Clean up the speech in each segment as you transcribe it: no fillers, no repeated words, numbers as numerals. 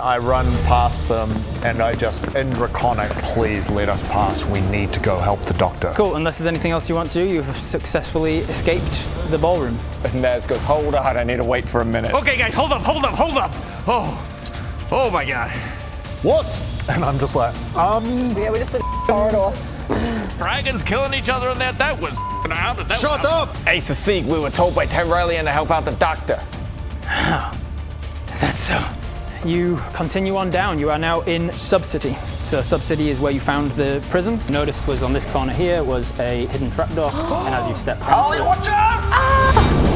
I run past them and I just, in Draconic, please let us pass. We need to go help the doctor. Cool, unless there's anything else you want to do, you have successfully escaped the ballroom. And Naz goes, hold on, I need to wait for a minute. Okay, guys, hold up. Oh my God. What? And I'm just like, Yeah, we just did corridor. Dragons killing each other and that was out. Shut up! Ace of Seek, we were told by Tyrellian to help out the doctor. Is that so? You continue on down. You are now in Sub-City. So Sub-City is where you found the prisons. Noticed was on this corner here was a hidden trapdoor, and as you step down, Watch out!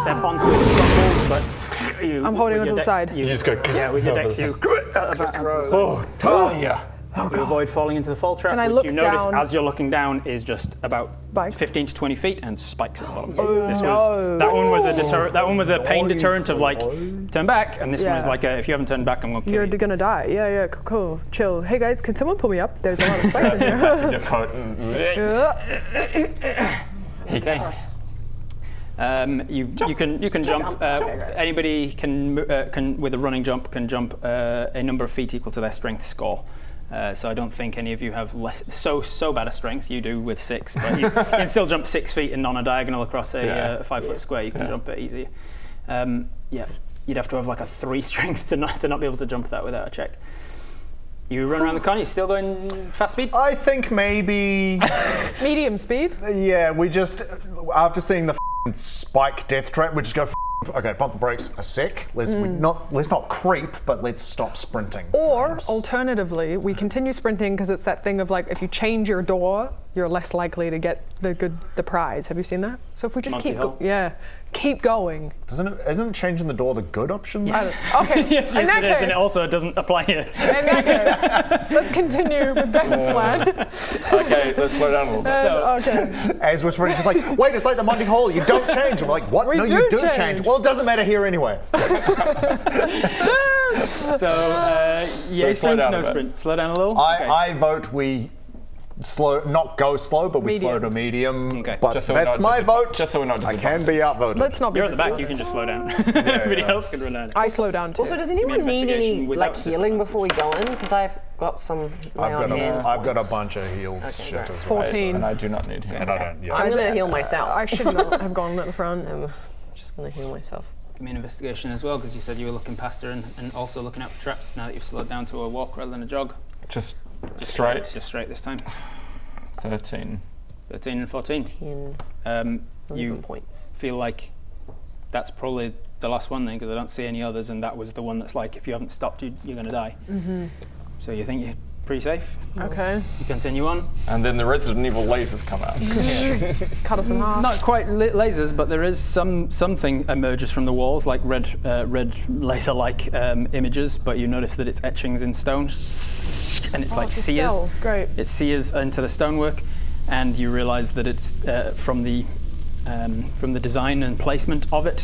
step onto it, it crumbles, but you, I'm holding onto the side. You just go. Yeah, with your dex, you You avoid falling into the fall trap, Can I which look you notice down? as you're looking down is just about Spikes? 15 to 20 feet and spikes at the bottom. No. That one was a pain deterrent of like turn back, and this one is Yeah. like if you haven't turned back, I'm gonna kill You're you. gonna die. Yeah, cool. Chill. Hey guys, can someone pull me up? There's a lot of spikes in here. Okay. You can jump. Anybody can with a running jump can jump a number of feet equal to their strength score. So I don't think any of you have so bad a strength. You do with 6, but you can still jump 6 feet and on a diagonal across a 5-foot square. You can jump it easy. You'd have to have like a 3 strength to not be able to jump that without a check. You run around the corner. You still going fast speed? I think maybe. Medium speed. Yeah, we just after seeing the spike death trap, we just go. Okay, pump the brakes a sec. Let's not creep, but let's stop sprinting. Or perhaps. alternatively, we continue sprinting because it's that thing of like if you change your door, you're less likely to get the prize. Have you seen that? So if we just keep going. Isn't changing the door the good option? Yes. Okay. Yes, in that it is, case, and it also doesn't apply here. in that case, let's continue with Ben's plan. Okay, let's slow down a little bit. Okay. As we're sprinting, it's like, wait, it's like the Monty Hall. You don't change. And we're like, what? We No, do you do change. change. Well, it doesn't matter here anyway. So slow down no a bit. sprint. Slow down a little. I vote we not go slow, but we Medium. slow to medium. Okay. But Just so we're that's not my vote. Just so we're not I can be outvoted. Let's not be. You're at the back. You ridiculous. can just slow down. Everybody else can run down. I slow down too. Also, does anyone need any investigation like without healing before we go in? Because I've got some hands. I've got a bunch of heals shit great. as well. 14. And I do not need him. And I don't. Yeah. I'm gonna heal myself. I should not have gone at the front. I'm just gonna heal myself. Give me an investigation as well, because you said you were looking past her and also looking out for traps. Now that you've slowed down to a walk rather than a jog. Just straight. Just straight this time. 13. 13 and 14. 10, You 11 points. feel like that's probably the last one then, because I don't see any others, and that was the one that's like, if you haven't stopped, you're going to die. Mm-hmm. So you think you're pretty safe. Okay. You continue on. And then the Resident Evil lasers come out. Cut us in half. Not quite lasers, but there is something emerges from the walls, like red laser-like images. But you notice that it's etchings in stone, and it's like it's a sears. spell. Great. It sears into the stonework, and you realise that it's from the design and placement of it.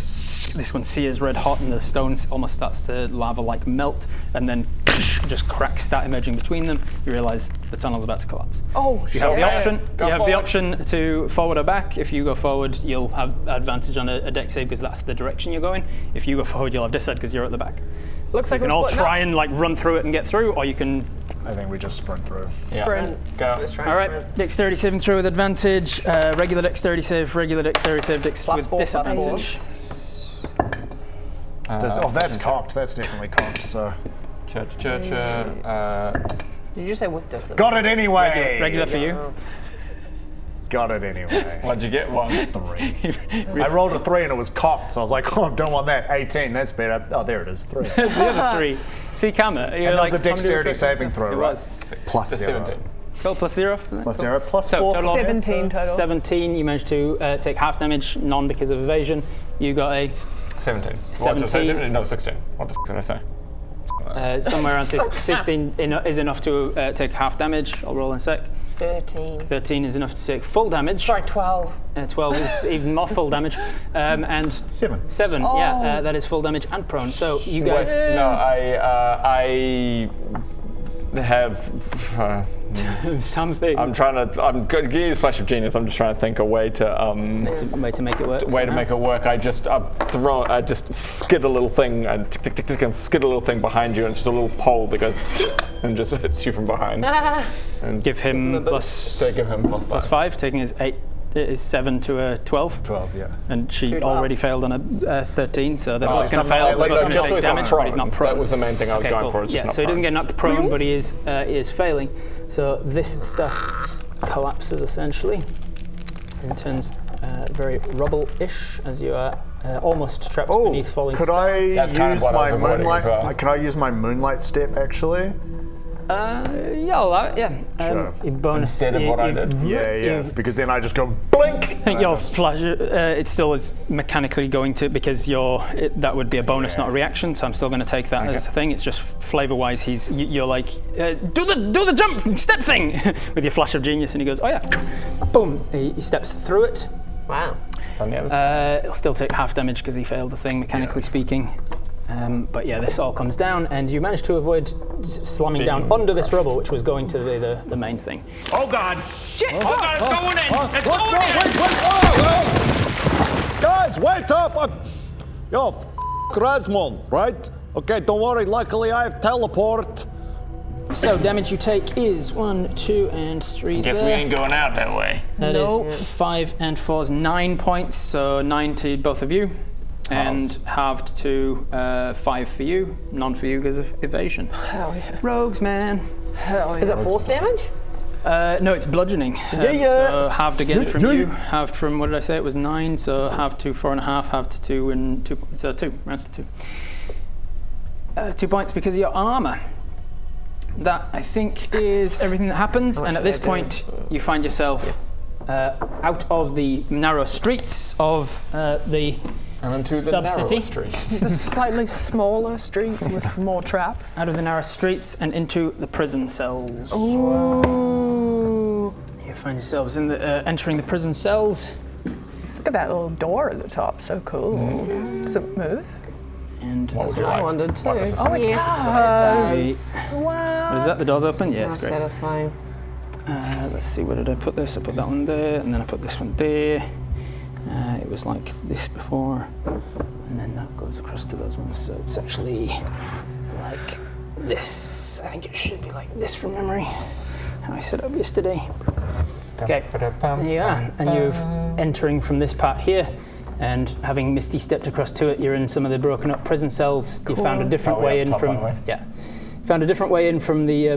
This one sears red hot, and the stone almost starts to lava-like melt, and then just cracks start emerging between them. You realise the tunnel's about to collapse. Oh You shit. have the option. Go You have the forward. option to forward or back. If you go forward, you'll have advantage on a dex save because that's the direction you're going. If you go forward, you'll have disadvantage because you're at the back. Looks like You can we're all splitting try up. and like run through it and get through, or you can. I think we just sprint through. Sprint. Go. Let's try All and right, sprint. dexterity saving throw with advantage. Regular dexterity save. Dex Plus with 4, plus 4. disadvantage. That's cocked. That's definitely cocked. So Did you just say with disadvantage? got it anyway. Regular for you. Got it anyway. What'd you get? 1. 3. I rolled a 3 and it was cocked, so I was like, oh, I don't want that. 18. That's better. Oh, there it is. 3. The other 3. See, Kama, you're And like that was a dexterity saving throw, It right? was. Plus 0. 17. Cool, plus 0. Plus 0. Plus So, 4. total of 17 total. 17. You managed to take half damage, none because of evasion. You got a 17. 17. No, 16. What the f did I say? somewhere around 16 is enough to take half damage. I'll roll in a sec. 13. 13 is enough to take full damage. Sorry, 12. 12 is even more full damage. And 7. 7, yeah, that is full damage and prone. So you guys... No, I have... something. I'm going to use Flash of Genius. I'm just trying to think a way to way to make it work. to make it work. I just skid a little thing and tick tick tick tick and skid a little thing behind you, and it's just a little pole that goes and just hits you from behind. And give him plus give him plus 5, taking his 8 is 7 to a 12. 12, yeah. And she 2 already 12s. failed on a 13, so they're both going to not fail. like Both that, gonna just take so damage, but he's not prone. That was the main thing I was Okay, going cool. for. Is just Yeah, not so he doesn't prone. get knocked prone, but he is failing. So this stuff collapses essentially and turns very rubble-ish as you are almost trapped beneath falling could stone. I That's kind of use what I my was avoiding moonlight? as well. Can I use my moonlight step actually? Yeah, I'll allow it, yeah. Sure. Your bonus Instead of what I did. Yeah. Because then I just go blink. I think your flash, it still is mechanically going to, because that would be a bonus, not a reaction, so I'm still going to take that as a thing. It's just flavor-wise, you're like, do the jump step thing with your flash of genius, and he goes, oh yeah, boom, he steps through it. Wow. It's on the other side. He'll still take half damage because he failed the thing, mechanically speaking. But yeah, this all comes down, and you manage to avoid slamming down under this rubble, which was going to be the main thing. Oh God! Shit! Oh God, it's going in! It's What? going No, in! wait. Guys, wait up! Yo, Rasmon, right? Okay, don't worry. Luckily, I have teleport. So damage you take is 1, 2, and 3. Guess we ain't going out that way. That is 5 and 4 is 9 points, so 9 to both of you. And halved to 5 for you, none for you because of evasion. Hell yeah. Rogues, man. Hell yeah. Is it force damage? No, it's bludgeoning. So halved again from you, halved from, what did I say? It was 9, so halved to 4.5, halved to 2, and 2, so 2, rounds to 2. 2 points because of your armor. That, I think, is everything that happens, and at this point, you find yourself out of the narrow streets of the And into the sub-city. narrower streets. The slightly smaller street with more traps. Out of the narrow streets and into the prison cells. Ooh. You find yourselves in entering the prison cells. Look at that little door at the top. So cool. Does it move? And What would you I like? wondered too. What is this? Oh, does. What is that? The door's open? Yeah, it's That's great. satisfying. Let's see, where did I put this? I put that one there, and then I put this one there. It was like this before, and then that goes across to those ones. So it's actually like this. I think it should be like this from memory. How I set up yesterday. Okay. Yeah, and you're entering from this part here, and having Misty stepped across to it, you're in some of the broken up prison cells. You found a different way in from found a different way in from the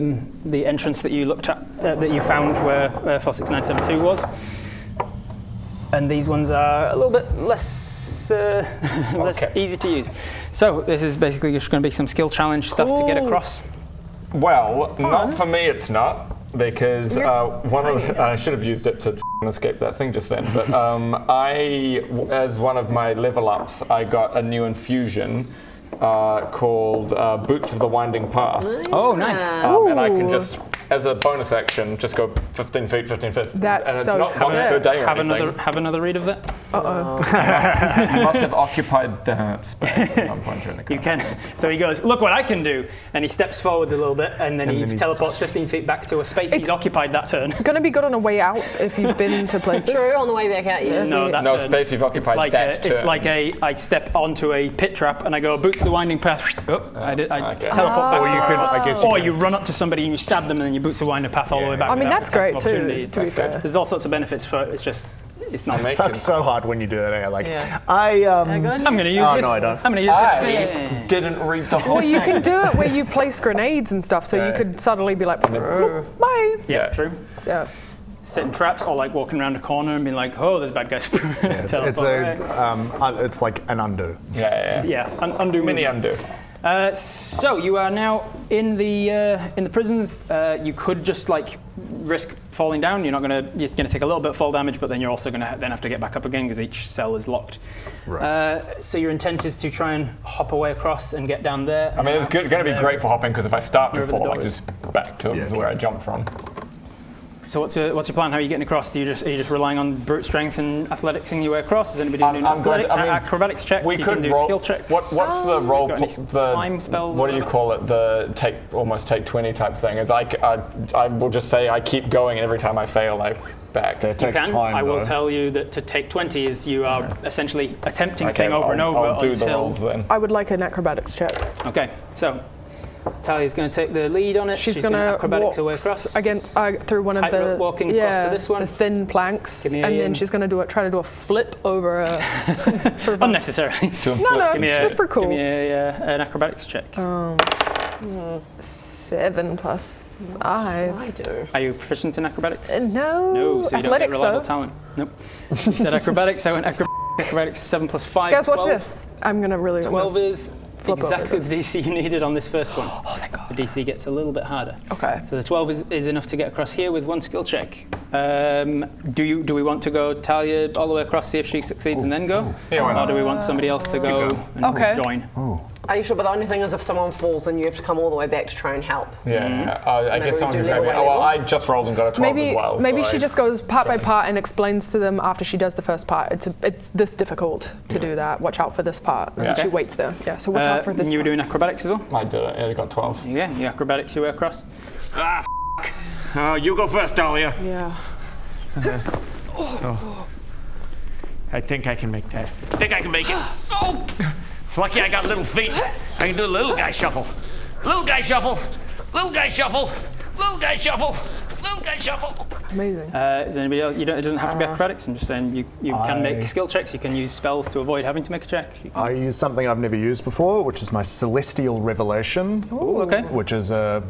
entrance that you looked at that you found where 46972 was. And these ones are a little bit less easy to use. So this is basically just going to be some skill challenge stuff to get across. Well, not for me. It's not because I should have used it to escape that thing just then. But as one of my level ups, I got a new infusion called Boots of the Winding Path. Oh, nice. And I can just, as a bonus action, just go 15 feet, 15 feet. That's and it's so not once per sick. day or anything. Have another read of that. You must have occupied space at some point during the You can. So he goes, look what I can do. And he steps forwards a little bit, and then he teleports 15 feet back to a space he's occupied that turn. Gonna be good on a way out if you've been to places. True, on the way back out, yeah. No, that No turn. space you've occupied that turn. It's like I step onto a pit trap and I go boots of the winding path. Oh, I okay. teleport back. Or you could, I guess. Or you run up to somebody and you stab them and then you boots the winding path all the way back. I mean, without that's attacks great of too, opportunity. to be fair. There's all sorts of benefits for it. It's not. It sucks so hard when you do that. Eh? Like, Yeah. I'm going to use Oh, this. no, I don't. I'm going to use this. I didn't read the whole Well, you can do it where you place grenades and stuff, so you could suddenly be like, bye. Yeah, true. Yeah. Setting traps or like walking around a corner and being like, oh, there's bad guys. It's like an undo. Yeah. Undo Mini movement. undo. So you are now in the prisons. You could just like risk falling down. You're gonna take a little bit of fall damage, but then you're also gonna then have to get back up again because each cell is locked. Right. So your intent is to try and hop away across and get down there. I mean, it's going to be great for hopping because if I start to Wherever the fall, I door can is. just back to where I jumped from. So what's your plan? How are you getting across? Are you just relying on brute strength and athleticsing your way across? Is anybody doing acrobatics checks? We you could can do roll, skill checks. What's the roll? Got any climb spells? What do you call it? The almost take 20 type thing. Is I will just say I keep going, and every time I fail, I back. That takes time. I will though. tell you that to take 20 is you are essentially attempting a thing Okay, over and over I'll do until. the rolls then. I would like an acrobatics check. Okay, so Talia's going to take the lead on it. She's going to walk acrobatics her way across. again through one of Tightrope the walking across to this one. the thin planks, Give me and then she's going to try to do a flip over a. Unnecessarily. No, just for cool. Give me an acrobatics check. 7 plus 5. I do. Are you proficient in acrobatics? No. No, so you don't get Athletics reliable though. talent. Nope. You said acrobatics. I went acrobatics 7 plus 5. Guys, watch 12. this. I'm gonna really. 12 is flip over exactly the this. DC you needed on this first one. Oh, thank God. The DC gets a little bit harder. Okay. So the 12 is enough to get across here with one skill check. Do we want to go Talia all the way across, see if she succeeds, and then go? Yeah, why not? Or do we want somebody else to go and Okay. join? Are you sure? But the only thing is, if someone falls, then you have to come all the way back to try and help. Yeah, I maybe guess we someone do could level maybe. by Oh, well, level? I just rolled and got a 12 Maybe as well. maybe so she I- just goes part by part and explains to them after she does the first part. It's this difficult to do that. Watch out for this part. And Yeah. she waits there. Yeah. So watch out for this. You were part. doing acrobatics as well? I did it. Yeah, I got 12. Yeah, you acrobatics your way across. You go first, Dahlia. Yeah. I think I can make that. I think I can make it. Oh! Lucky I got little feet. I can do a little guy shuffle. Little guy shuffle. Little guy shuffle. Little guy shuffle. Little guy shuffle. Amazing. Is anybody else? It doesn't have to be acrobatics. I'm just saying you can make skill checks. You can use spells to avoid having to make a check. I use something I've never used before, which is my Celestial Revelation. Ooh, okay. Which is a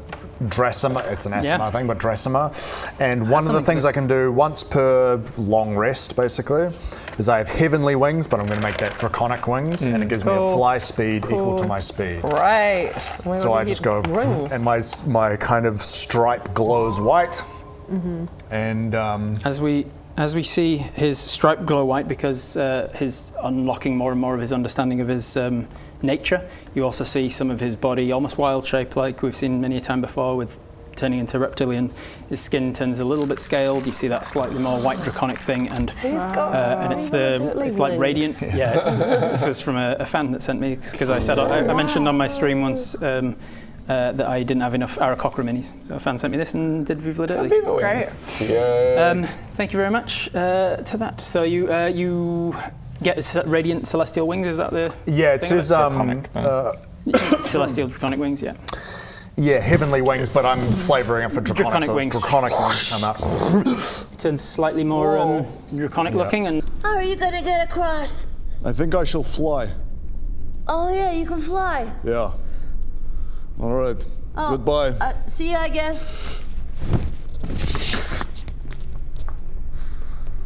Dressima, it's an SMR Yeah. thing, but Dressima. And one of the something things to- I can do once per long rest, basically, is I have heavenly wings, but I'm going to make that draconic wings, and it gives me a Cool. fly speed equal to my speed. Right. So I just go, and my kind of stripe glows white, and As we see his stripe glow white because he's unlocking more and more of his understanding of his nature. You also see some of his body almost wild shape, like we've seen many a time before with turning into reptilians. His skin turns a little bit scaled. You see that slightly more white draconic thing, and it's like radiant. Yeah, this was from a fan that sent me because I said I mentioned on my stream once that I didn't have enough Aarakocra minis, so a fan sent me this and did Viva La Diddly. Great. Yeah. Thank you very much to that. So you get radiant celestial wings. Is that the yeah, it says draconic thing. celestial draconic wings? Yeah. yeah, heavenly wings, but I'm flavoring it for draconic. Draconic so it's wings. Draconic wings come out. It turns slightly more draconic looking, and How are you gonna get across? I think I shall fly. Oh yeah, you can fly. Yeah. All right. Oh, Goodbye. See ya, I guess.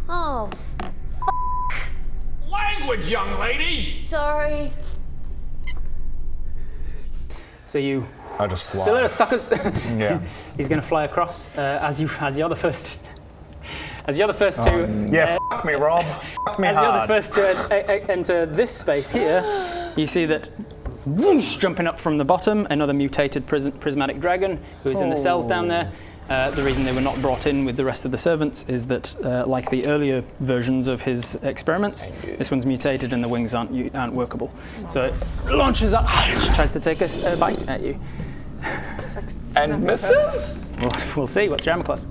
Oh, Language, young lady. sorry. so you. I just fly. So there, suckers. Yeah. He's going to fly across as the other first. As the other first to. Yeah, f me, Rob. F me As the other hard. first to enter this space here, you see that whoosh, jumping up from the bottom, another mutated prismatic dragon who is in the cells down there. The reason they were not brought in with the rest of the servants is that, like the earlier versions of his experiments, this one's mutated and the wings aren't workable. So it launches up, tries to take a bite at you. And misses? We'll see. What's your armor class?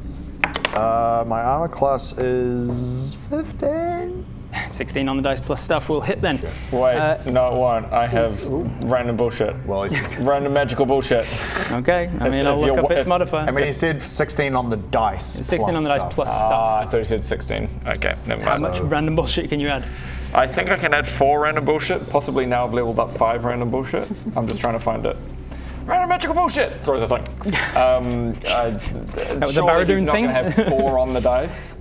My armor class is 15. 16 on the dice plus stuff will hit then. Wait, no, it won't. I have random bullshit. Well, Random magical bullshit. Okay, I mean, I'll if look you're- up its if- modifier. I mean, he said 16 on the dice. 16 plus on the dice stuff. plus stuff. Ah, I thought you said 16. Okay, never How mind. much random bullshit can you add? I think I can add 4 random bullshit. Possibly now I've leveled up 5 random bullshit. I'm just trying to find it. Random magical bullshit! Throws a thing. That was a surely he's Baradoon not thing? going to have 4 on the dice.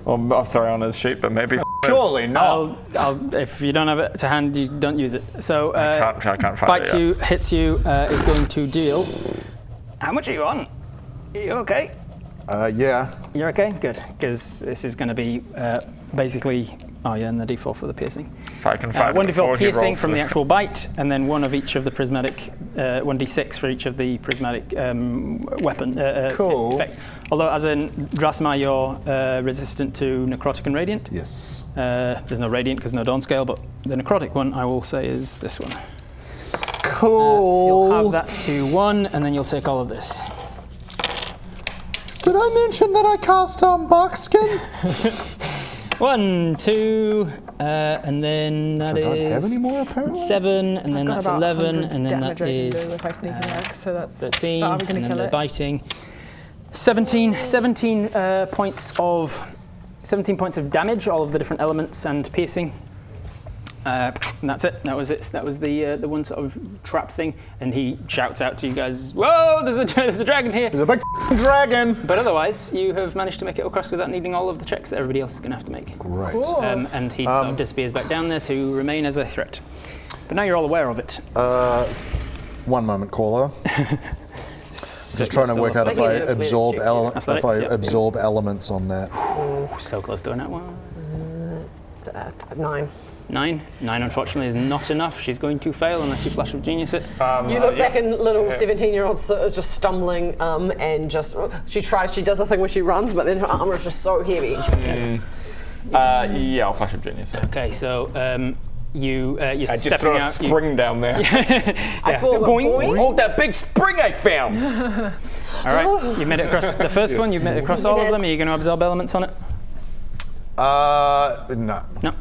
Sorry, on his sheet, but maybe. Surely not. I'll, if you don't have it to hand, you don't use it. So I can't find bites it. you, hits you, is going to deal. How much are you on? Are you okay? Yeah. You're okay? Good, because this is going to be basically... Oh yeah, and the d4 for the piercing. If I can find 1d4 piercing from the actual bite, and then one of each of the prismatic, 1d6 for each of the prismatic weapon effects. Although as in Drasma, you're resistant to necrotic and radiant. Yes. There's no radiant because no dawn scale, but the necrotic one I will say is this one. Cool. So you'll have that to 1, and then you'll take all of this. Did I mention that I cast buckskin? 1, 2, and then that is... I don't have any more apparently? 7, and then that's 11, and then that is if I sneak attack, so that's 13, are we gonna and then kill the it? biting. 17 points of damage, all of the different elements and piercing. And that's it. That was it. That was the one sort of trap thing. And he shouts out to you guys, "Whoa! There's a dragon here!" There's a big dragon. But otherwise, you have managed to make it across without needing all of the checks that everybody else is going to have to make. Great. Cool. And he sort of disappears back down there to remain as a threat. But now you're all aware of it. One moment, caller. Just trying to work out if I absorb elements on that. So close to a nat one. 9. 9, unfortunately, is not enough. She's going to fail unless you flash of genius it. You look back and little 17-year-old is just stumbling and just, she does the thing where she runs, but then her armor is just so heavy. Yeah, I'll flash of genius. Okay, so you're I just stepping throw a out. spring down there. I feel boing. Oh, that big spring I found! All right, you've made it across the first one. You've made it across all of them. Are you going to absorb elements on it? No. No.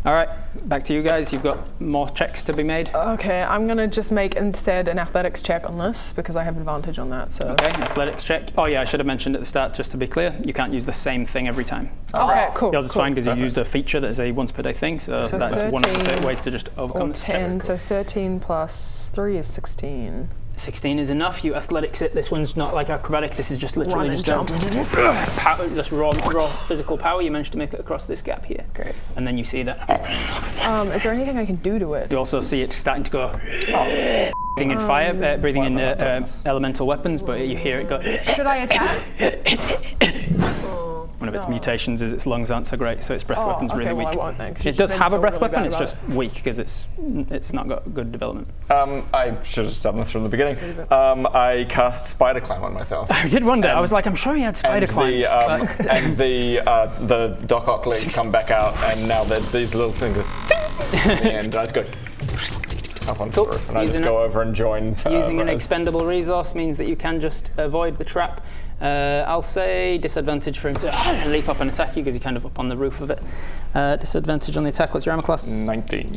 All right, back to you guys. You've got more checks to be made. Okay, I'm gonna just make instead an athletics check on this because I have advantage on that. So. Okay, athletics check. Oh yeah, I should have mentioned at the start, just to be clear, you can't use the same thing every time. Okay, cool. Yours is fine because you used a feature that is a once per day thing, so that's 13 one of the ways to just overcome this. 10, so 13 plus 3 is 16. 16 is enough. You athletics it. This one's not like acrobatic. This is just literally Run and just just raw physical power. You managed to make it across this gap here. Great. And then you see that. Is there anything I can do to it? You also see it starting to go. Breathing in fire, breathing in elemental weapons, but you hear it go. Should I attack? One of its mutations is its lungs aren't so great, so its breath weapon's really weak. Well, I won't then, 'cause It does have a breath weapon, really it's just weak because it's not got good development. I should have done this from the beginning. I cast Spider Climb on myself. I did wonder. I was like, I'm sure he had Spider Climb. And the Doc Ock legs come back out, and now these little things are and I just go up on the roof, and I just go over and join. Using an expendable resource means that you can just avoid the trap. I'll say disadvantage for him to leap up and attack you because you're kind of up on the roof of it. Disadvantage on the attack. What's your armor class? 19.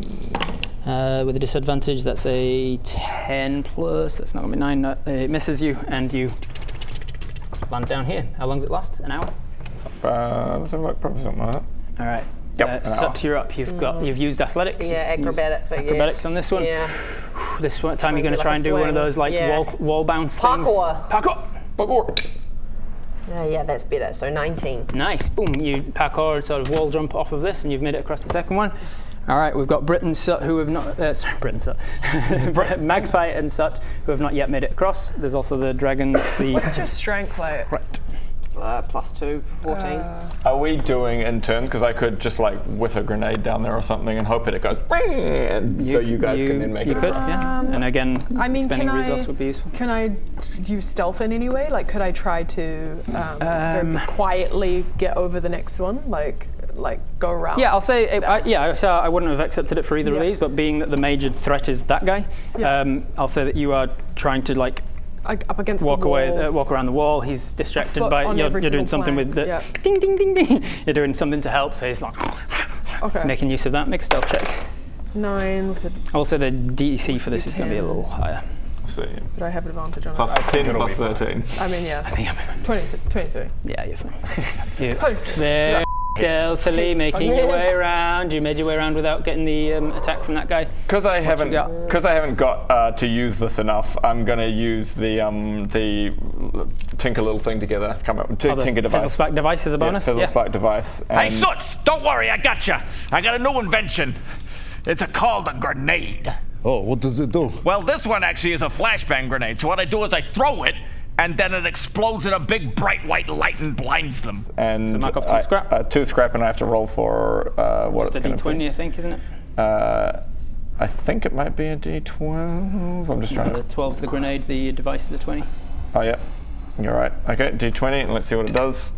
With a disadvantage, that's a 10 plus. That's not going to be 9. It misses you, and you land down here. How long does it last? An hour? Probably something like that. All right. Yep, Sut, you're up. You've used athletics. Yeah, acrobatics, I guess. Acrobatics on this one. Yeah. This one time you're going to try and do one of those like wall bounce things. Parkour. Yeah, that's better. So 19. Nice. Boom. You parkour, sort of wall jump off of this, and you've made it across the second one. All right, we've got Brit and Sut who have not. Brit and Sut. Magpie and Sut who have not yet made it across. There's also the dragon. That's the. What's your strength like? Right. +2, 14. Are we doing in turn? Because I could just like whiff a grenade down there or something and hope it goes. So you guys can then make it. You could, across. yeah. And again, spending resource would be useful. Can I use stealth in any way? Like, could I try to very quietly get over the next one? Like go around? Yeah, I'll say, so I wouldn't have accepted it for either of these, but being that the major threat is that guy, I'll say that you are trying to like up against walk the wall. away, walk around the wall. He's distracted by you're doing something with the ding ding ding ding. You're doing something to help, so he's like making use of that. Make a stealth check. 9. Also, the DC for this is going to be a little higher. So, But I have advantage on plus it. 10 plus 13. I mean, yeah. 23. Yeah, you're fine. There. Stealthily making your way around. You made your way around without getting the attack from that guy. Because I haven't got to use this enough, I'm going to use the tinker little thing together. Come up with tinker device. Fizzle spark device as a bonus. Fizzle spark device. Hey, Suts, don't worry, I gotcha. I got a new invention. It's called a grenade. Oh, what does it do? Well, this one actually is a flashbang grenade. So what I do is I throw it, and then it explodes in a big bright white light and blinds them. And So mark off 2 scrap. 2 scrap, and I have to roll for what It's it's a going to be. D20, I think, isn't it? I think it might be a D12. I'm just trying The to. 12's the grenade, the device is the 20. Oh yeah, you're right. Okay, D20, and let's see what it does.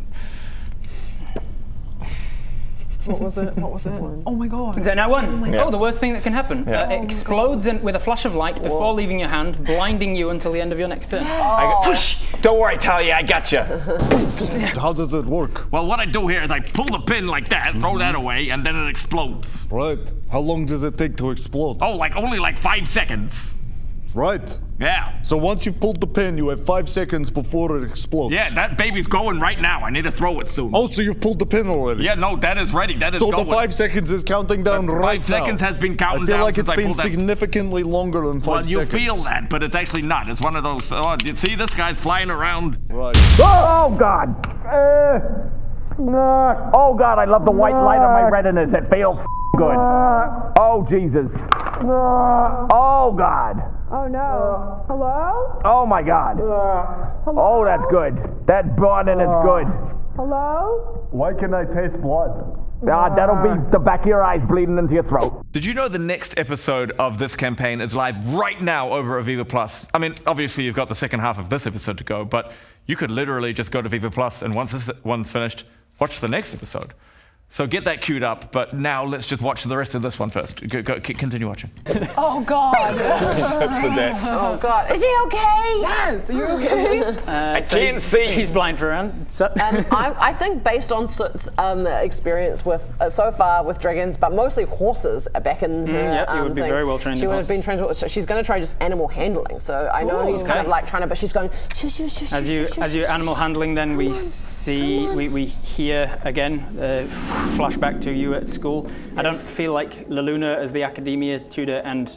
What was it? Oh my god. Is that now 1? Yeah. Oh, the worst thing that can happen. Yeah. It explodes with a flash of light before leaving your hand, blinding you until the end of your next turn. Don't worry, Talia, I got you. How does it work? Well, what I do here is I pull the pin like that, throw that away, and then it explodes. Right. How long does it take to explode? Oh, only 5 seconds. Right. Yeah. So once you've pulled the pin, you have 5 seconds before it explodes. Yeah, that baby's going right now. I need to throw it soon. Oh, so you've pulled the pin already? Yeah, no, that is ready. That is So going. the 5 seconds is counting down right 5 now. seconds has been counting I feel down like since it's I been pulled that. significantly longer than 5 Well, you seconds. feel that, but it's actually not. It's one of those. Oh, you see this guy's flying around? Right. Oh God! Oh God! I love the white light on my retinas. It feels good. Oh Jesus! Oh God! Oh no. Hello? Oh my God! Oh, that's good. That burning is good. Hello? Why can I taste blood? That'll be the back of your eyes bleeding into your throat. Did you know the next episode of this campaign is live right now over at Viva Plus? I mean, obviously you've got the second half of this episode to go, but you could literally just go to Viva Plus and once this one's finished, watch the next episode. So get that queued up, but now let's just watch the rest of this one first. Continue watching. Oh god. That's the deck. Oh God, is he okay? Yes, are you okay? I can't see. He's blind for a round. So I think based on Soot's experience with so far with dragons, but mostly horses back in her yeah, you would be thing, very well trained She in would have been trained. So she's going to try just animal handling. So I know he's kind of like trying to, but she's going. Shush, shush, shush, As you animal handling, then we hear again flashback to you at school. I don't feel like La Luna as the academia tutor and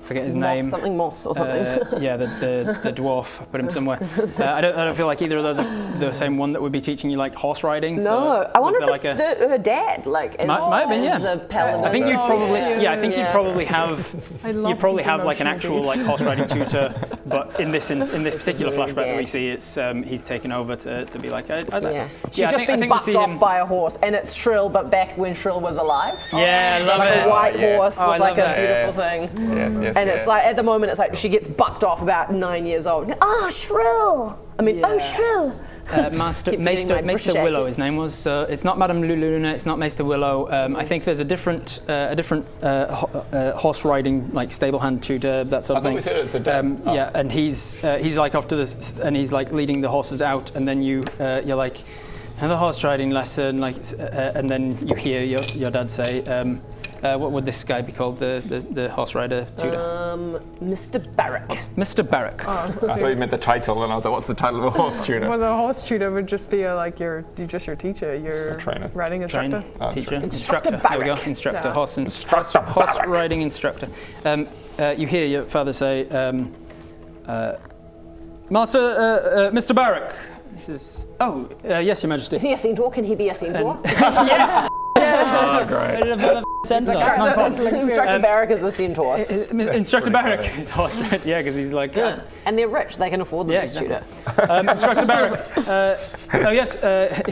forget his name. Moss or something. Yeah, the dwarf. I put him somewhere. I don't feel like either of those are the same one that would be teaching you like horse riding. No, so I wonder if was it's there like her dad. Like might have been, as yeah. a paladin. I think you'd probably, Yeah. I think you'd probably have, you'd probably have like an actual like horse riding tutor, but in this particular flashback that we see, it's he's taken over to be like, She's just been bucked off by a horse, and it's Shrill, but back when Shrill was alive. Yeah, I so love like it. a white horse with like a beautiful Yes. thing. Yes. And it's like at the moment, it's like she gets bucked off about 9 years old. Oh, Shrill! I mean, oh, Shrill! Master Keep forgetting my British Willow, accent. his name was. So it's not Madame Luluna, it's not Maester Willow. I think there's a different horse riding, like stable hand tutor, that sort of thing. I thought we said it's a dad. Yeah, and he's like off to this, and he's like leading the horses out, and then you're like, have a horse riding lesson, like, and then you hear your dad say, what would this guy be called, the horse rider tutor? Mr. Barrack. Mr. Barrack. I thought you meant the title, and I was like, what's the title of a horse tutor? Well, the horse tutor would just be your teacher, your trainer. riding instructor. Teacher, Instructor There we go. Barrack. Instructor, Yeah. horse riding instructor. You hear your father say, Master, Mr. Barrack. He says, oh, yes, Your Majesty. Is he a centaur? Can he be a centaur? Yes. Oh, great. Instructor Barrack is a centaur. Instructor Barrack is horse riding. Yeah, because he's like. Yeah. And they're rich. They can afford the best tutor. Instructor Barrack. Oh yes,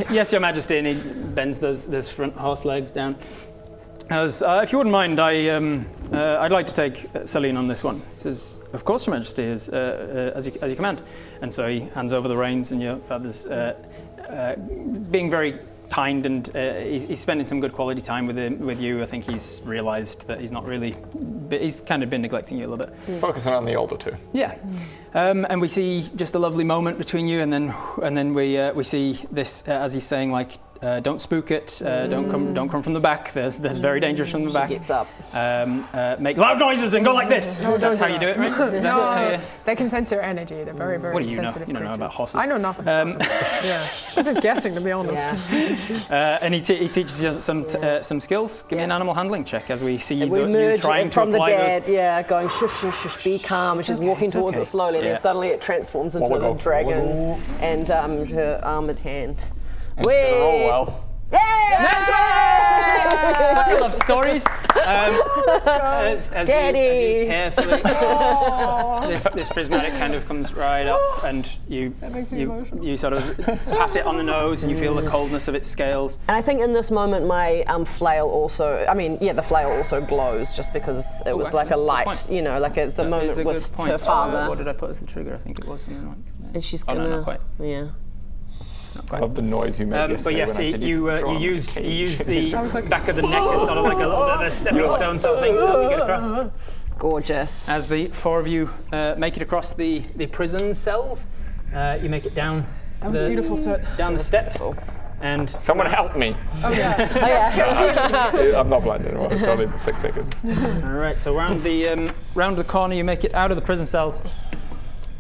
yes, Your Majesty. And he bends those front horse legs down. As if you wouldn't mind, I'd like to take Celine on this one. He says, of course, Your Majesty, as you command. And so he hands over the reins, and your father's being very kind, and he's spending some good quality time with you. I think he's realised that he's kind of been neglecting you a little bit. Focusing on the older two. Yeah, and we see just a lovely moment between you, and then we see this as he's saying like, don't spook it. Don't come from the back. There's very dangerous from the back. She gets up. Make loud noises and go like this. That's how you do it, right? Is that how you... They can sense your energy. They're very, very What do you know? sensitive You don't know about creatures. horses. I know nothing. Yeah, I'm just guessing, to be honest. And he teaches you some skills. Give me an animal handling check as we see you emerge trying to from the apply dad, those. going shush, shush, shush, be calm. And she's walking towards it slowly, and Yeah. then suddenly it transforms into a dragon and her armored hand. It's gonna roll well. Yay! I love stories. As you carefully, this prismatic kind of comes right up, and you sort of pat it on the nose, and you feel the coldness of its scales. And I think in this moment, my flail also. The flail also glows, just because it was like a light. You know, like it's a moment with her father. What did I put as the trigger? I think it was something like that. And she's gonna. No, not quite. Yeah. I love the noise you made But yesterday yes, when I said you use the back of the neck as sort of like a little bit of a stepping stone sort of thing to help you get across. Gorgeous. As the four of you make it across the prison cells, you make it down. That was beautiful, sir. Down the steps. And someone help me. Oh yeah. I'm not blind anymore. It's only 6 seconds. All right. So round the corner, you make it out of the prison cells.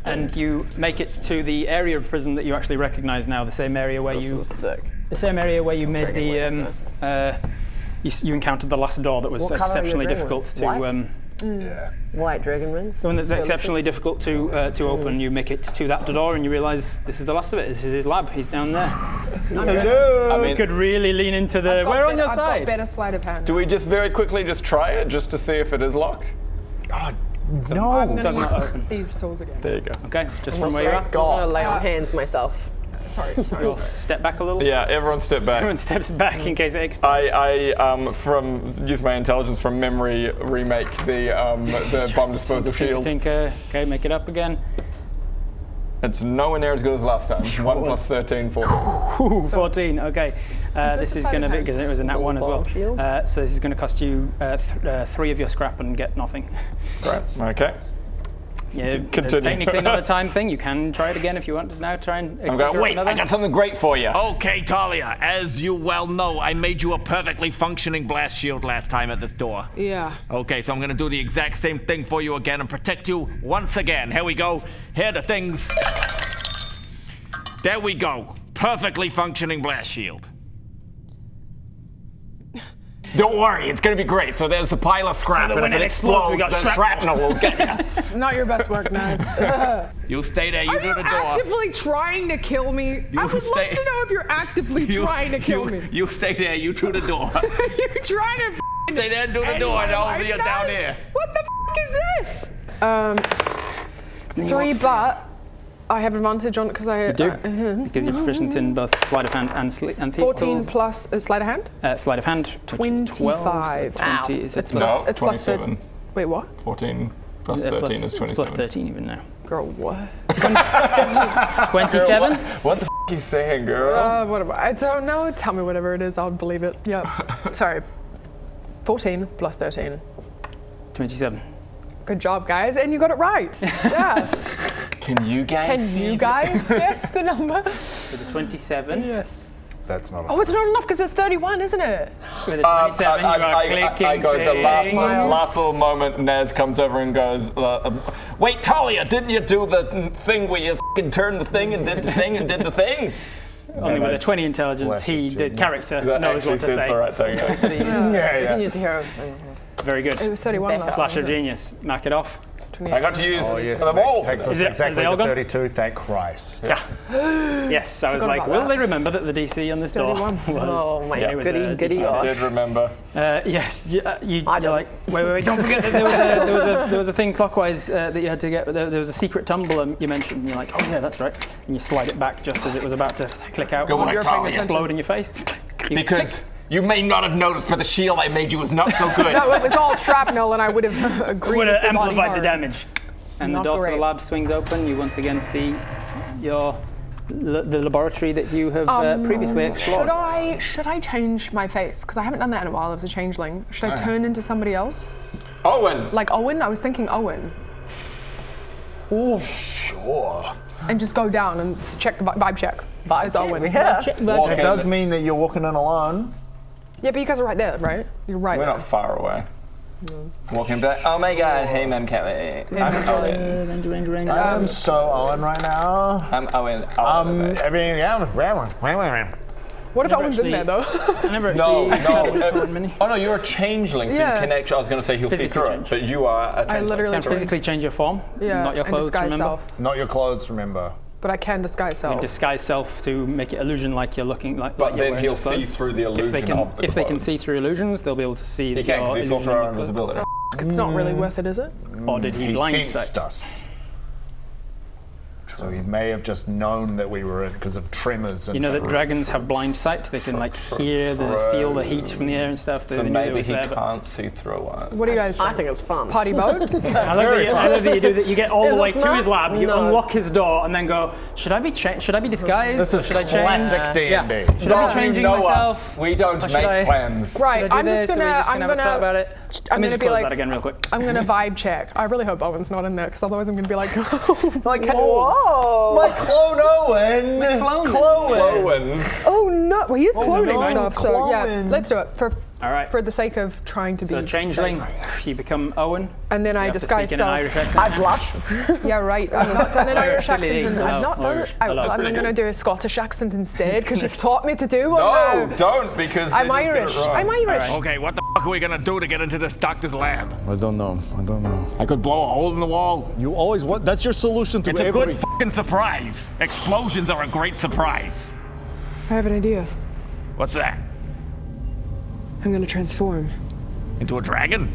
And you make it to the area of prison that you actually recognise now, the same area where you made the you encountered the last door that was exceptionally difficult to White dragon wings. the one that's exceptionally difficult to open. You make it to that door and you realise this is the last of it. This is his lab. He's down there. Hello. I mean, You could really lean into the. We're on your I've side. got better sleight of hand. do we just very quickly just try it just to see if it is locked? No. I'm gonna Does not use open. these tools again. There you go. Okay, just from where you are. I'm gonna lay on hands myself. Sorry. You'll step back a little. Yeah, everyone step back. Everyone steps back in case it explodes. I use my intelligence from memory, remake the bomb disposal shield. Tinker. Okay, make it up again. It's nowhere near as good as last time. 1 plus 13, 14. Ooh, 14. Okay, this is going to be because it was a nat 1 as well. So this is going to cost you 3 of your scrap and get nothing. Right. Okay. Yeah, it's Continue. technically not a time thing. You can try it again if you want to now try and. I'm going, wait, another. I got something great for you. Okay, Talia, as you well know, I made you a perfectly functioning blast shield last time at this door. Yeah. Okay, so I'm gonna do the exact same thing for you again and protect you once again. Here we go. Here are the things. There we go. Perfectly functioning blast shield. Don't worry, it's going to be great. So there's a pile of scrap, and when if it it explodes, we explodes, got the shrapnel will get us. Not your best work, Naz. You stay there, you Are do you the door. actively trying to kill me? I would love stay- to know if you're actively trying to kill me. You stay there, you do the door. You're trying to Stay there and do the end door, my and I'll life, be Naz? down here. What the is this? 3, but I have advantage on it because I do because you're proficient in both sleight of hand and thieves 14 tools. plus a sleight of hand. Sleight of hand. 25. 20 is It's it No, It's plus 27. Wait, what? 14 plus plus- 13 is it's 27. plus 13 even now. Girl, what? 27. What the f*** you saying, girl? Whatever. I don't know. Tell me whatever it is. I'll believe it. Yep. Sorry. 14 plus 13. 27. Good job, guys. And you got it right. Yeah. Can you guys Can see you guys guess the number? With a 27. Yes. That's not. Oh, it's not enough because it's 31, isn't it? With a 27, you are clicking. I go the last Smiles. little moment. Nez comes over and goes, "Wait, Talia, didn't you do the thing where you f***ing turned the thing and did the thing and did the thing?" Only with a 20 intelligence, Bless you, the Jim. character, That knows actually what to says say. the right thing. Yeah, You can use the hero thing. Very good. It was 31 last Flash time. of genius. Mark it off. I got to use Oh yes, them that all. takes us Is it- exactly are they all to gone? 32. Thank Christ. Yeah. Yes, I was Forgot like, about will that. they remember that the DC on this door 31. was? Oh my it was goody, a goody DC. I gosh. did remember. Yes, you're don't. like, wait, don't forget that there was a thing clockwise that you had to get. There was a secret tumble you mentioned, and you're like, oh yeah, that's right. And you slide it back just as it was about to click out. Go on, You're paying Talia. attention. Explode in your face. You Because you may not have noticed, but the shield I made you was not so good. No, it was all shrapnel, and I would have agreed. would have with the body amplified the part. damage. And Not the door to the great. lab swings open. You once again see the laboratory that you have previously explored. Should I change my face? Because I haven't done that in a while. I was a changeling. Should I turn into somebody else? Owen. Like Owen? I was thinking Owen. Oh, sure. And just go down and check the vibe check. It's Owen. Yeah. Walk It in. does mean that you're walking in alone. Yeah, but you guys are right there, right? You're right We're there. not far away. Walking back. Oh my God! Hey, Mem Kelly. I'm Owen. So Owen right now. I'm Owen. I mean, yeah. What if Owen's in actually- there, though? I never No, actually no. Owen Mini. Oh no, you're a changeling, so Yeah. you can actually. I was going to say he'll see Physically through change. it, but you are a changeling. literally Can't physically change your form, Yeah, not your and clothes, disguise remember? self. Not your clothes, remember. But I can disguise You self. can disguise self to make it illusion like you're looking like. But like you're then wearing he'll those clothes. see through the illusion of the If they can clothes. see through illusions, they'll be able to see. He can, your because he's all illusion through in our your clothes. invisibility. It's not really worth it, is it? Or did he sensed blindsight? us. So he may have just known that we were in because of tremors. And You know that dragons have blind sight; they can like feel the heat from the air and stuff. They So knew it maybe was he there, but- can't see through it. What do you guys think? I think it's fun. Party boat? I love that you do that. You get all Is the way it to smart? his lab, you No. unlock his door, and then go. Should I be disguised? This is should I change? classic D&D. Yeah. Should I be changing know myself? us. We don't Or should make I- plans. Right, Should I do I'm this? just Are we gonna, just I'm have a chat gonna, about it. I'm Let me gonna just be close like, that again real quick. I'm gonna vibe check. I really hope Owen's not in there because otherwise I'm gonna be like, Like, Whoa! my clone Owen. Owen. oh no, well, he is cloning no, stuff. So yeah, clone. let's do it All right. for the sake of trying to be. So changeling, you become Owen. And then I You have to disguise speak in an self. Irish accent. I blush. Yeah, right. I've not done an Irish accent. Really? I've not done Irish. it. I love I'm it. going to do a Scottish accent instead because you've taught me to do one No, now. don't, because I'm then you'll get it Irish. wrong. I'm Irish. All right. Okay, what the fuck are we gonna do to get into this doctor's lab? I don't know. I could blow a hole in the wall. You always what? That's your solution to It's a every. good fucking surprise. Explosions are a great surprise. I have an idea. What's that? I'm going to transform Into a dragon?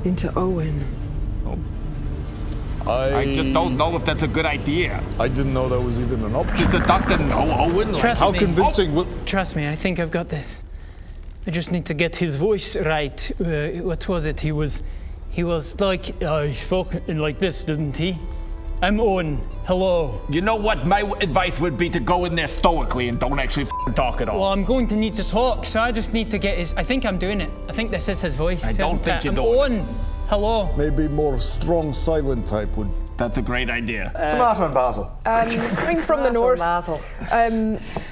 into Owen. I just don't know if that's a good idea. I didn't know that was even an option. Does the doctor know Owen? Like, Trust How me. convincing? Trust me, I think I've got this. I just need to get his voice right. What was it? He was like, he spoke in like this, didn't he? I'm Owen. Hello. You know what? My advice would be to go in there stoically and don't actually talk at all. Well, I'm going to need to talk, so I just need to get his. I think I'm doing it. I think this is his voice. I don't isn't think it? you're I'm doing it. Owen. Hello. Maybe more strong, silent type would. That's a great idea. Tomato and basil. Coming from the north. Basil.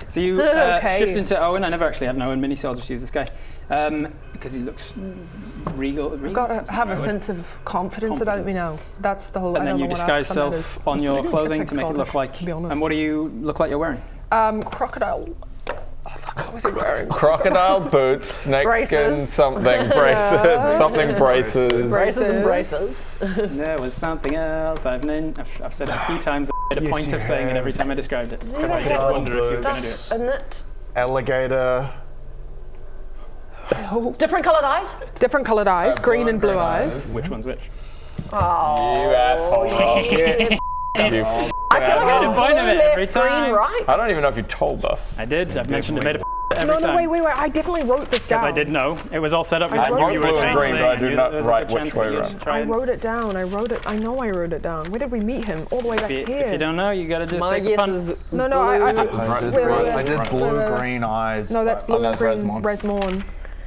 So you Okay. shift into Owen. I never actually had an Owen mini, so I'll just use this guy because he looks regal. I've got to have a sense of confidence about me now. That's the whole. And I then don't you know what disguise accent that self is. on your clothing It's to make it look Scottish, like. to be honest. And what do you look like you're wearing? Crocodile. Oh fuck! What was I wearing? Crocodile boots, snakeskin, Braces. something braces, something braces. Braces and braces. There was something else. I've said it a few times. I made a point of saying it every time I described it because I did wonder if you were going to do it. Stuff in it. Alligator. Different coloured eyes. Different coloured eyes, green and blue eyes. Which one's which? You asshole. You I feel like made a point of it every left, green, time. right. I don't even know if you told us. I did. I've mentioned it. Made a every No, time. no, wait. I definitely wrote this down. Because I did know. It was all set up. I because wrote you were blue and changing green, but I do and not there was a write good which chance way that you'd around. try I and- wrote it down. I know I wrote it down. Where did we meet him? All the way back If here. you don't know, you gotta just My take the guess punt. is No, I I did blue, Right. green eyes. No, that's blue and that's green. Resmond. Resmond.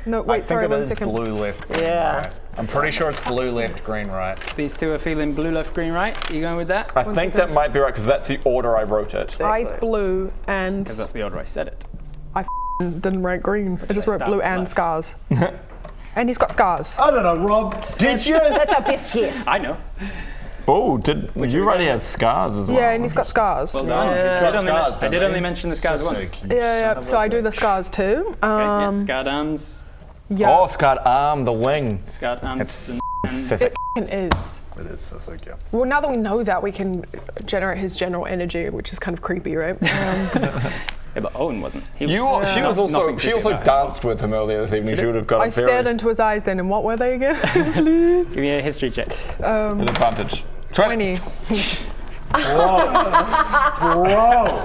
No, I wait, think sorry, it one is second. blue left, green Yeah. right. I'm pretty sure it's blue left, green right. These two are feeling blue, left, green, right. You going with that? I think that might be right because that's the order I wrote it. Eyes blue and Because that's the order I said it. didn't write green. I just wrote start blue with and left? scars. And he's got scars. I don't know, Rob. Did you? That's our best guess. I know. Oh, would you already have scars as well? Yeah, and he's got scars. Well done. I did only mention the scars once. Yeah. So I do the scars too. Okay, yeah, scarred arms, Yeah, Oh, scarred arm, the wing. scarred arms, and Sissick. it is. It is Sissig, yeah. Well, now that we know that, we can generate his general energy, which is kind of creepy, right? yeah, but Owen wasn't. He was, She was also nothing she creepy also about him. danced with him earlier this evening. She would have got I a stared very into his eyes then, and what were they again? Give me a history check. with advantage. 20. Bro,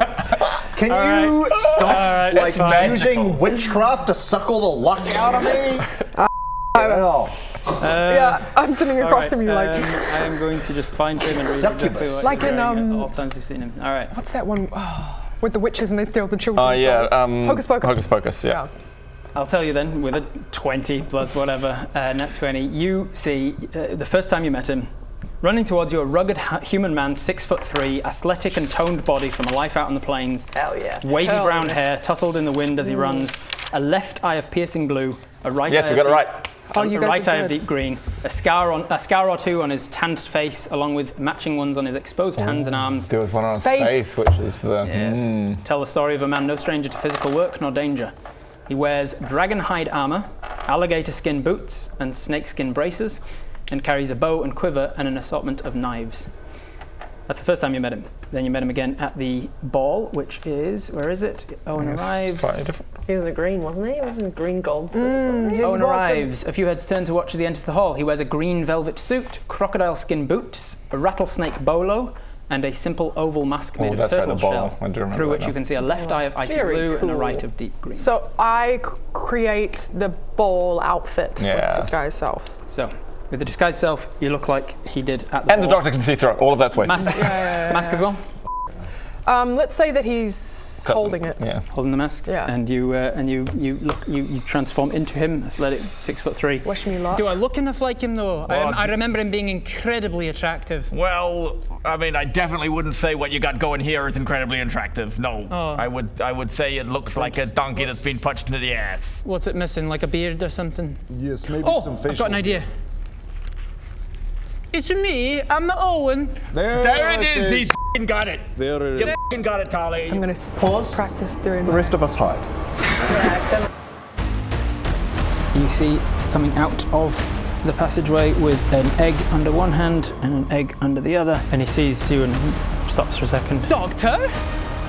can you stop Alright, like it's fine. using witchcraft to suck all the luck out of me? Hell. Yeah, I'm sitting across from you like, I am going to just find him and read exactly Succubus. what Like he's in, wearing at all times we've seen him. All right. what's that one? Oh, with the witches and they steal the children's Oh yeah, souls. Hocus Pocus. Hocus Pocus, yeah. Yeah. I'll tell you then, with a 20 plus whatever, nat 20, you see the first time you met him, running towards you, a rugged human man, 6'3", athletic and toned body from a life out on the plains. Hell yeah. Wavy Hell brown yeah. hair, tousled in the wind as he runs, a left eye of piercing blue, a right Yes, eye we got it of right. Oh, you a guys right are eye of good. deep green, a scar or two on his tanned face, along with matching ones on his exposed hands and arms. There was one on his Space. face, which is the Yes. Tell the story of a man no stranger to physical work nor danger. He wears dragon hide armor, alligator skin boots, and snake skin braces, and carries a bow and quiver and an assortment of knives. That's the first time you met him. Then you met him again at the ball, which is, where is it? Owen arrives. Slightly different. He was in a green, wasn't he? He was in a green gold suit, wasn't he? Owen arrives. A few heads turn to watch as he enters the hall. He wears a green velvet suit, crocodile skin boots, a rattlesnake bolo, and a simple oval mask made of turtle shell, through which you can see a left eye of icy blue and a right of deep green. So I create the ball outfit with disguise self. So, with the disguise self, you look like he did at the And the doctor can see through it. All of that's wasted. Mask, mask as well? Let's say that he's holding it. Yeah. Holding the mask. Yeah. And you transform into him. Let's let it 6'3". Wish me luck. Do I look enough like him though? I remember him being incredibly attractive. Well, I mean, I definitely wouldn't say what you got going here is incredibly attractive. No, I would say it looks like a donkey that's been punched into the ass. What's it missing? Like a beard or something? Yes, maybe some facial. I've got an idea. It's me. I'm Owen. There it is. He's f***ing got it. There it is. You f***ing got it, Tali. I'm going to Pause. practice doing The rest of us hide. You see coming out of the passageway with an egg under one hand and an egg under the other, and he sees you and stops for a second. Doctor?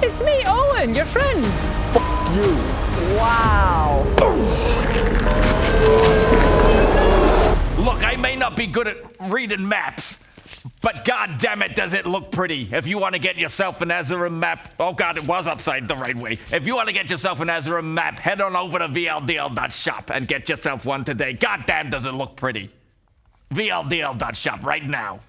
It's me, Owen, your friend. You. Wow. Look, I may not be good at reading maps, but god damn it, does it look pretty. If you want to get yourself an Azerim map, oh god, it was upside the right way. If you want to get yourself an Azerim map, head on over to vldl.shop and get yourself one today. God damn, does it look pretty. vldl.shop right now.